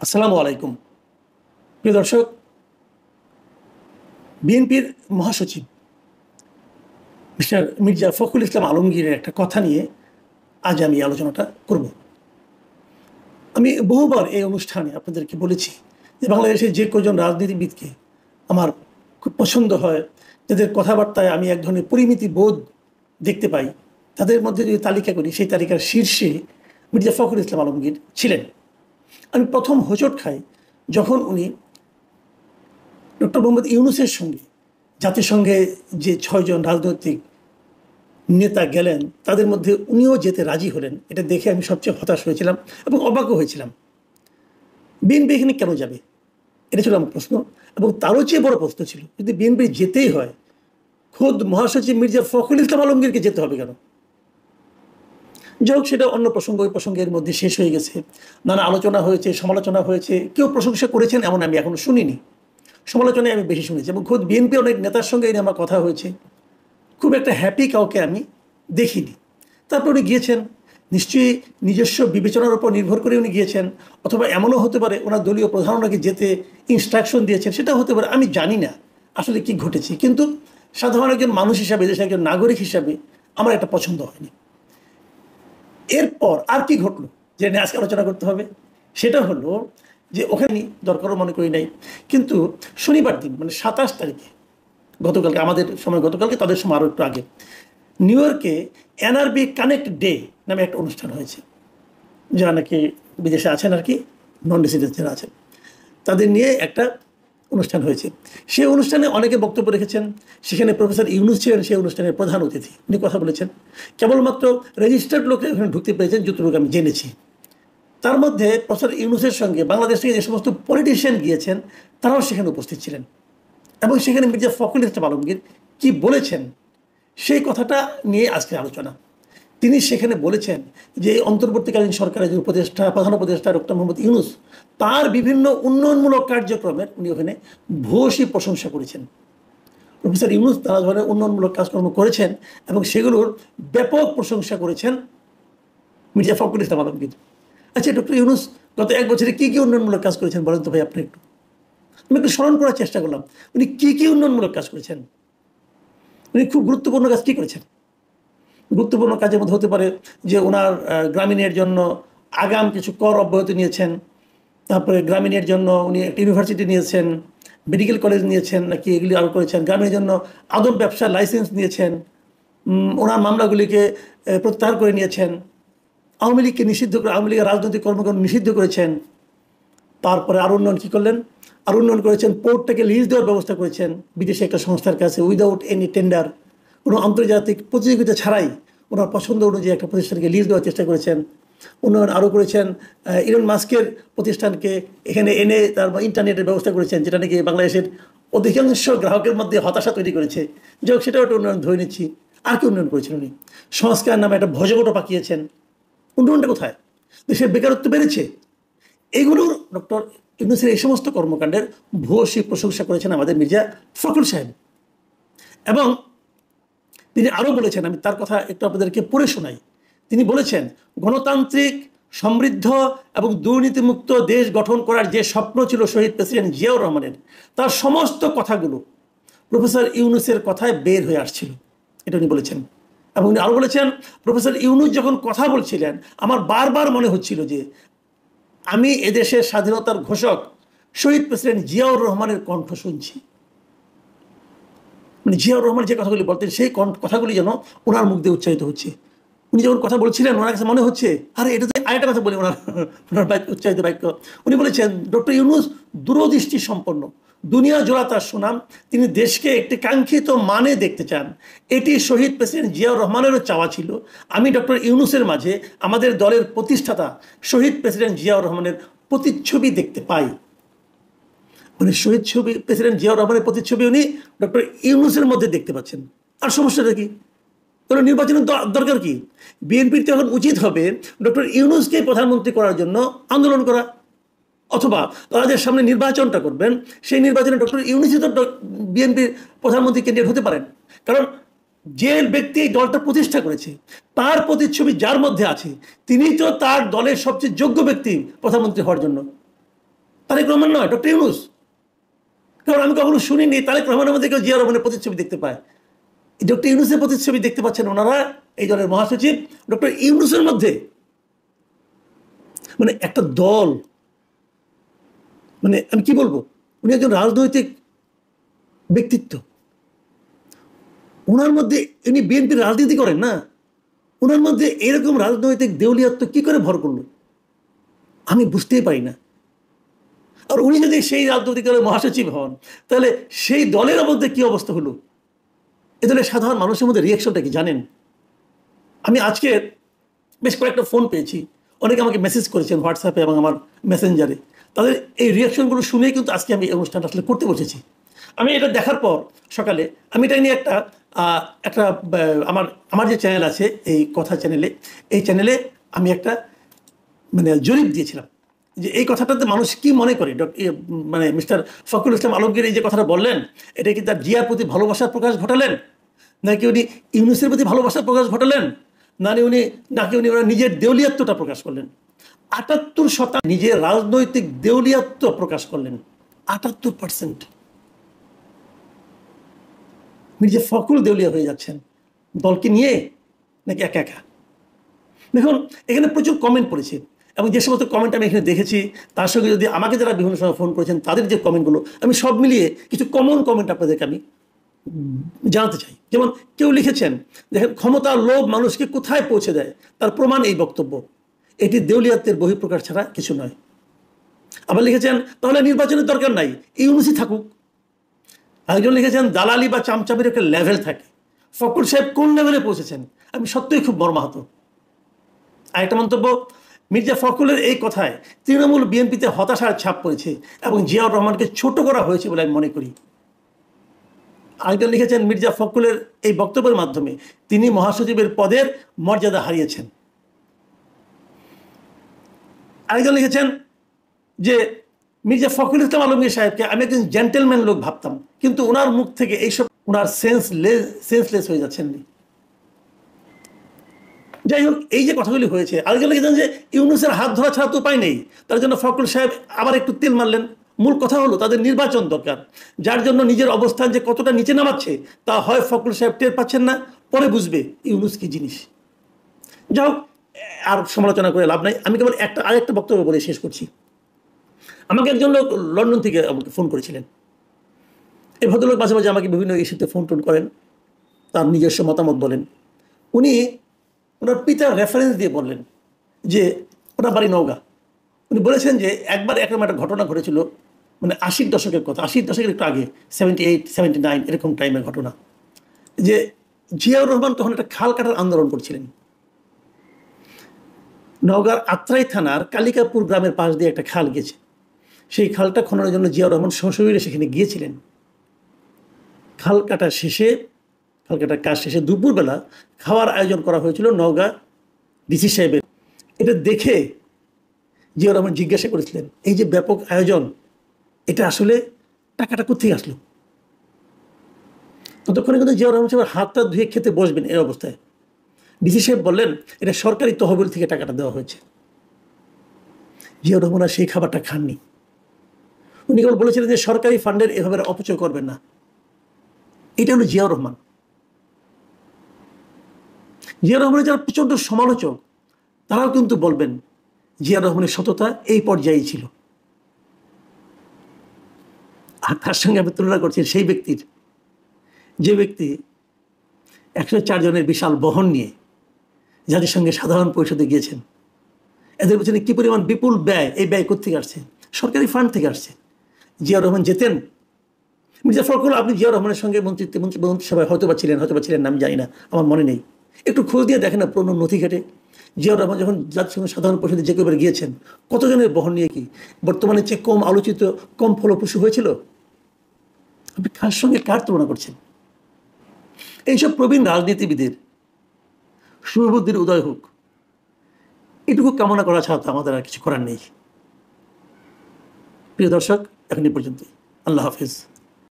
আসসালামু আলাইকুম। প্রিয় দর্শক, বিএনপির মহাসচিব মিস্টার মির্জা ফখরুল ইসলাম আলমগীরের একটা কথা নিয়ে আজ আমি আলোচনাটা করব। আমি বহুবার এই অনুষ্ঠানে আপনাদেরকে বলেছি যে বাংলাদেশের যে কজন রাজনীতিবিদকে আমার খুব পছন্দ হয়, যাদের কথাবার্তায় আমি এক ধরনের পরিমিতি বোধ দেখতে পাই, তাদের মধ্যে যদি তালিকা করি সেই তালিকার শীর্ষে মির্জা ফখরুল ইসলাম আলমগীর ছিলেন। আমি প্রথম হোঁচট খাই যখন উনি ডক্টর মোহাম্মদ ইউনূসের সঙ্গে জাতিসংঘে যে ৬ জন রাজনৈতিক নেতা গেলেন তাদের মধ্যে উনিও যেতে রাজি হলেন। এটা দেখে আমি সবচেয়ে হতাশ হয়েছিলাম এবং অবাকও হয়েছিলাম। বিএনপি এখানে কেন যাবে, এটা ছিল আমার প্রশ্ন। এবং তারও চেয়ে বড় প্রশ্ন ছিল, যদি বিএনপি যেতেই হয় খোদ মহাসচিব মির্জা ফখরুল ইসলাম আলমগীরকে যেতে হবে কেন? যাই হোক, সেটা অন্য প্রসঙ্গ, ওই প্রসঙ্গের মধ্যে শেষ হয়ে গেছে। নানা আলোচনা হয়েছে, সমালোচনা হয়েছে, কেউ প্রশংসা করেছেন এমন আমি এখনো শুনিনি। সমালোচনায় আমি বেশি শুনেছি এবং খোদ বিএনপি অনেক নেতার সঙ্গে এই আমার কথা হয়েছে, খুব একটা হ্যাপি কাউকে আমি দেখিনি। তারপর উনি গিয়েছেন, নিশ্চয়ই নিজস্ব বিবেচনার উপর নির্ভর করে উনি গিয়েছেন, অথবা এমনও হতে পারে ওনার দলীয় প্রধান ওনাকে যেতে ইনস্ট্রাকশন দিয়েছেন, সেটা হতে পারে। আমি জানি না আসলে কি ঘটেছে, কিন্তু সাধারণ একজন মানুষ হিসাবে, দেশের একজন নাগরিক হিসাবে আমার এটা পছন্দ হয়নি। এরপর আর কি ঘটলো যে নিয়ে আজকে আলোচনা করতে হবে, সেটা হলো যে ওখানে দরকারও মনে করি নাই, কিন্তু শনিবার দিন মানে ২৭ তারিখে, গতকালকে আমাদের সময়, গতকালকে তাদের সময় আরও একটু আগে, নিউ ইয়র্কে এনআরবি কানেক্ট ডে নামে একটা অনুষ্ঠান হয়েছে। যারা নাকি বিদেশে আছেন আর কি, নন রেসিডেন্ট যারা আছেন, তাদের নিয়ে একটা অনুষ্ঠান হয়েছে। সেই অনুষ্ঠানে অনেকে বক্তব্য রেখেছেন। সেখানে প্রফেসর ইউনূস ছিলেন সেই অনুষ্ঠানের প্রধান অতিথি। উনি কথা বলেছেন। কেবলমাত্র রেজিস্টার্ড লোকে ওখানে ঢুকতে পেরেছেন যতটুকু আমি জেনেছি। তার মধ্যে প্রফেসর ইউনূসের সঙ্গে বাংলাদেশ থেকে যে সমস্ত পলিটিশিয়ান গিয়েছেন তারাও সেখানে উপস্থিত ছিলেন। এবং সেখানে মির্জা ফখরুল ইসলাম আলমগীর কী বলেছেন সেই কথাটা নিয়ে আজকের আলোচনা। তিনি সেখানে বলেছেন যে অন্তর্বর্তীকালীন সরকারের যে উপদেষ্টা, প্রধান উপদেষ্টা ডক্টর মোহাম্মদ ইউনূস, তার বিভিন্ন উন্নয়নমূলক কার্যক্রমের উনি ওখানে ভূয়সী প্রশংসা করেছেন। প্রফেসর ইউনূস নানা ধরনের উন্নয়নমূলক কাজকর্ম করেছেন এবং সেগুলোর ব্যাপক প্রশংসা করেছেন মির্জা ফখরুল ইসলাম আলমগীর। আচ্ছা, ডক্টর ইউনূস গত ১ বছরে কী কী উন্নয়নমূলক কাজ করেছেন বলেন তো ভাই আপনি একটু। আমি একটু স্মরণ করার চেষ্টা করলাম উনি কী কী উন্নয়নমূলক কাজ করেছেন। উনি খুব গুরুত্বপূর্ণ কাজ কী করেছেন? গুরুত্বপূর্ণ কাজের মধ্যে হতে পারে যে ওনার গ্রামীণের জন্য আগাম কিছু কর অব্যাহতি নিয়েছেন। তারপরে গ্রামীণের জন্য উনি একটা ইউনিভার্সিটি নিয়েছেন, মেডিকেল কলেজ নিয়েছেন নাকি, এগুলি আরও করেছেন। গ্রামীণের জন্য আদম ব্যবসার লাইসেন্স নিয়েছেন। ওনার মামলাগুলিকে প্রত্যাহার করে নিয়েছেন। আওয়ামী লীগকে নিষিদ্ধ করে, আওয়ামী লীগের রাজনৈতিক কর্মকাণ্ড নিষিদ্ধ করেছেন। তারপরে আরও উন্নয়ন কী করলেন? আরও উন্নয়ন করেছেন, পোর্টটাকে লিজ দেওয়ার ব্যবস্থা করেছেন বিদেশি একটা সংস্থার কাছে, উইদাউট এনি টেন্ডার, কোনো আন্তর্জাতিক প্রতিযোগিতা ছাড়াই ওনার পছন্দ অনুযায়ী একটা প্রতিষ্ঠানকে লিজ দেওয়ার চেষ্টা করেছেন। উন্নয়ন আরও করেছেন, ইলন মাস্কের প্রতিষ্ঠানকে এখানে এনে তার ইন্টারনেটের ব্যবস্থা করেছেন, যেটা নাকি বাংলাদেশের অধিকাংশ গ্রাহকের মধ্যে হতাশা তৈরি করেছে। যাই হোক, সেটাও একটা উন্নয়ন ধরে নিচ্ছি। আর কি উন্নয়ন করেছেন উনি? সংস্কার নামে একটা ভজগোটো পাকিয়েছেন। উন্নয়নটা কোথায়? দেশের বেকারত্ব বেড়েছে। এগুলোর ডক্টর ইউনূসের এই সমস্ত কর্মকাণ্ডের ভূয়সী প্রশংসা করেছেন আমাদের মির্জা ফখরুল সাহেব। এবং তিনি আরও বলেছেন, আমি তার কথা একটু আপনাদেরকে পড়ে শোনাই। তিনি বলেছেন, গণতান্ত্রিক, সমৃদ্ধ এবং দুর্নীতিমুক্ত দেশ গঠন করার যে স্বপ্ন ছিল শহীদ প্রেসিডেন্ট জিয়াউর রহমানের, তার সমস্ত কথাগুলো প্রফেসর ইউনূসের কথায় বের হয়ে আসছিল, এটা উনি বলেছেন। এবং উনি আরও বলেছেন, প্রফেসর ইউনূস যখন কথা বলছিলেন আমার বারবার মনে হচ্ছিল যে আমি এদেশের স্বাধীনতার ঘোষক শহীদ প্রেসিডেন্ট জিয়াউর রহমানের কণ্ঠ শুনছি। মানে জিয়াউর রহমান যে কথাগুলি বলতেন সেই কথাগুলি যেন ওনার মুখ দিয়ে উচ্চারিত হচ্ছে। উনি যখন কথা বলছিলেন ওনার কাছে মনে হচ্ছে, আরে এটা তো আরেকটা কথা বলি, ওনার উচ্চারিত বাক্য। উনি বলেছেন, ডক্টর ইউনূস দূরদৃষ্টি সম্পন্ন, দুনিয়া জোড়া তার সুনাম, তিনি দেশকে একটি কাঙ্ক্ষিত মানে দেখতে চান। এটি শহীদ প্রেসিডেন্ট জিয়াউর রহমানেরও চাওয়া ছিল। আমি ডক্টর ইউনূসের মাঝে আমাদের দলের প্রতিষ্ঠাতা শহীদ প্রেসিডেন্ট জিয়াউর রহমানের প্রতিচ্ছবি দেখতে পাই। মানে শহীদ ছবি প্রেসিডেন্ট জিয়াউর রহমানের প্রতিচ্ছবি উনি ডক্টর ইউনূসের মধ্যে দেখতে পাচ্ছেন। আর সমস্যাটা কি? কোনো নির্বাচনের দরকার কি? বিএনপির তো এখন উচিত হবে ডক্টর ইউনূসকে প্রধানমন্ত্রী করার জন্য আন্দোলন করা, অথবা তারা যে সামনে নির্বাচনটা করবেন সেই নির্বাচনে ডক্টর ইউনূসই তো বিএনপির প্রধানমন্ত্রী ক্যান্ডিডেট হতে পারেন। কারণ যে ব্যক্তি এই দলটা প্রতিষ্ঠা করেছে তার প্রতিচ্ছবি যার মধ্যে আছে তিনি তো তার দলের সবচেয়ে যোগ্য ব্যক্তি প্রধানমন্ত্রী হওয়ার জন্য। তারেক রহমান নয়, ডক্টর ইউনূস। কারণ আমি কখনো শুনিনি তারেক রহমানের মধ্যে কেউ জিয়া রহমানের প্রতিচ্ছবি দেখতে পায়। ডক্টর ইউনূসের প্রতিচ্ছবি দেখতে পাচ্ছেন ওনারা, এই দলের মহাসচিব ডক্টর ইউনূসের মধ্যে। মানে একটা দল, মানে আমি কি বলবো, উনি একজন রাজনৈতিক ব্যক্তিত্ব, ওনার মধ্যে উনি বিএনপির রাজনীতি করেন না, ওনার মধ্যে এরকম রাজনৈতিক দেউলিয়াত্ব কি করে ভর করলো আমি বুঝতেই পারি না। আর উনি যদি সেই রাজনৈতিক দলের মহাসচিব হন, তাহলে সেই দলের মধ্যে কি অবস্থা হলো, এ দলের সাধারণ মানুষের মধ্যে রিয়াকশনটা কি জানেন? আমি আজকে বেশ কয়েকটা ফোন পেয়েছি, অনেকে আমাকে মেসেজ করেছেন হোয়াটসঅ্যাপে এবং আমার মেসেঞ্জারে। তাদের এই রিয়াকশনগুলো শুনেই কিন্তু আজকে আমি এই অনুষ্ঠানটা আসলে করতে বসেছি। আমি এটা দেখার পর সকালে আমি এটা নিয়ে একটা একটা আমার আমার যে চ্যানেল আছে এই কথা চ্যানেলে, এই চ্যানেলে আমি একটা মানে জরিপ দিয়েছিলাম যে এই কথাটাতে মানুষ কি মনে করে। মানে মিস্টার ফখরুল ইসলাম আলমগীর এই যে কথাটা বললেন, এটা কি তার জিয়ার প্রতি ভালোবাসার প্রকাশ ঘটালেন, নাকি উনি ইউনূসের প্রতি ভালোবাসার প্রকাশ ঘটালেন, নাকি উনি নিজের দেউলিয়াত্বটা প্রকাশ করলেন? ৭৮% নিজের রাজনৈতিক দেউলিয়াত্ব প্রকাশ করলেন, ৭৮%। মির্জা ফখরুল দেউলিয়া হয়ে যাচ্ছেন দলকে নিয়ে নাকি একা একা? দেখুন এখানে প্রচুর কমেন্ট পড়েছে, এবং যে সমস্ত কমেন্ট আমি এখানে দেখেছি তার সঙ্গে যদি আমাকে যারা বিভিন্ন সময় ফোন করেছেন তাদের যে কমেন্টগুলো, আমি সব মিলিয়ে কিছু কমন কমেন্ট আপনাদেরকে আমি জানাতে চাই। যেমন কেউ লিখেছেন, দেখেন ক্ষমতার লোভ মানুষকে কোথায় পৌঁছে দেয় তার প্রমাণ এই বক্তব্য, এটি দেউলিয়াত্বের বহিঃপ্রকাশ ছাড়া কিছু নয়। আবার লিখেছেন তাহলে নির্বাচনের দরকার নাই, ইউনূসই থাকুক। আরেকজন লিখেছেন দালালি বা চামচামির একটা লেভেল থাকে, ফখরুল সাহেব কোন লেভেলে পৌঁছেছেন, আমি সত্যিই খুব মর্মাহত। আরেকটা মন্তব্য, মির্জা ফখরুলের এই কথায় তৃণমূল বিএনপিতে হতাশার ছাপ পড়েছে এবং জিয়াউর রহমানকে ছোট করা হয়েছে বলে আমি মনে করি। আরেকজন লিখেছেন মির্জা ফখরুলের এই বক্তব্যের মাধ্যমে তিনি মহাসচিবের পদের মর্যাদা হারিয়েছেন। আরেকজন লিখেছেন যে মির্জা ফখরুল ইসলাম আলমগীর সাহেবকে আমি একজন জেন্টেলম্যান লোক ভাবতাম, কিন্তু ওনার মুখ থেকে এইসব ওনার সেন্সলেস হয়ে যাচ্ছেন। যাই হোক, এই যে কথাগুলি হয়েছে, আরেকজন লিখেছেন যে ইউনূসের হাত ধরা ছাড়া তো উপায় নেই, তার জন্য ফখরুল সাহেব আবার একটু তেল মারলেন। মূল কথা হলো তাদের নির্বাচন দরকার, যার জন্য নিজের অবস্থান যে কতটা নিচে নামাচ্ছে তা হয় ফখরুল সাহেব টের পাচ্ছেন না, পরে বুঝবে ইউনূস কি জিনিস। যাই হোক, আর সমালোচনা করে লাভ নাই, আমি কেবল আরেকটা বক্তব্য বলে শেষ করছি। আমাকে একজন লোক লন্ডন থেকে আমাকে ফোন করেছিলেন। এই ভদ্রলোক মাঝে মাঝে আমাকে বিভিন্ন ইস্যুতে ফোন টোন করেন, তার নিজস্ব মতামত বলেন। উনি ওনার পিতার রেফারেন্স দিয়ে বললেন যে ওনার বাড়ি নওগাঁ। উনি বলেছেন যে একবার এরকম একটা ঘটনা ঘটেছিল, মানে ৮০ দশকের কথা, ৮০ দশকের একটু আগে, 78, 79 এরকম টাইমের ঘটনা, যে জিয়াউর রহমান তখন একটা খাল কাটার আন্দোলন করছিলেন। নওগাঁর আত্রাই থানার কালিকাপুর গ্রামের পাশ দিয়ে একটা খাল গেছে, সেই খালটা খননের জন্য জিয়াউর রহমান সশরীরে সেখানে গিয়েছিলেন। খাল কাটার কাজ শেষে দুপুরবেলা খাওয়ার আয়োজন করা হয়েছিল নওগাঁ ডিসি সাহেবের। এটা দেখে জিয়াউর রহমান জিজ্ঞাসা করেছিলেন, এই যে ব্যাপক আয়োজন, এটা আসলে টাকাটা কোথেকে আসলো? ততক্ষণে কিন্তু জিয়াউর রহমান সাহেবের হাতটা ধুয়ে খেতে বসবেন এই অবস্থায় ডিসি সাহেব বললেন এটা সরকারি তহবিল থেকে টাকাটা দেওয়া হয়েছে। জিয়াউর রহমান আর সেই খাবারটা খাননি। উনি কেবল বলেছিলেন যে সরকারি ফান্ডের এভাবে অপচয় করবেন না। এটা হলো জিয়াউর রহমান। জিয়াউর রহমানের যারা প্রচণ্ড সমালোচক তারাও কিন্তু বলবেন জিয়াউর রহমানের সততা এই পর্যায়েই ছিল। আর তার সঙ্গে আমি তুলনা করছি সেই ব্যক্তির, যে ব্যক্তি ১০৪ জনের বিশাল বহন নিয়ে জাতিসংঘে সাধারণ পরিষদে গিয়েছেন। এদের পেছনে কি পরিমাণ বিপুল ব্যয়, এই ব্যয় কোত্থেকে আসছে? সরকারি ফান্ড থেকে আসছে। জিয়াউর রহমান যেতেন, মির্জা ফখরুল আপনি জিয়াউর রহমানের সঙ্গে মন্ত্রিসভায় হয়তো বা ছিলেন না, আমি জানি না, আমার মনে নেই। একটু খোঁজ দিয়ে দেখেন না পুরনো নথি ঘেটে, জিয়াউর রহমান যখন জাতিসংঘ সাধারণ পরিষদে যে কেবার গিয়েছেন কতজনের বহন নিয়ে কি বর্তমানে চেয়ে কম আলোচিত, কম ফলপ্রসূ হয়েছিল? আপনি কার সঙ্গে কার তুলনা করছেন? এইসব প্রবীণ রাজনীতিবিদের শুভবুদ্ধির উদয় হোক, এটুকু কামনা করা ছাড়া তো আমাদের আর কিছু করার নেই। প্রিয় দর্শক, এখন এই পর্যন্তই। আল্লাহ হাফিজ।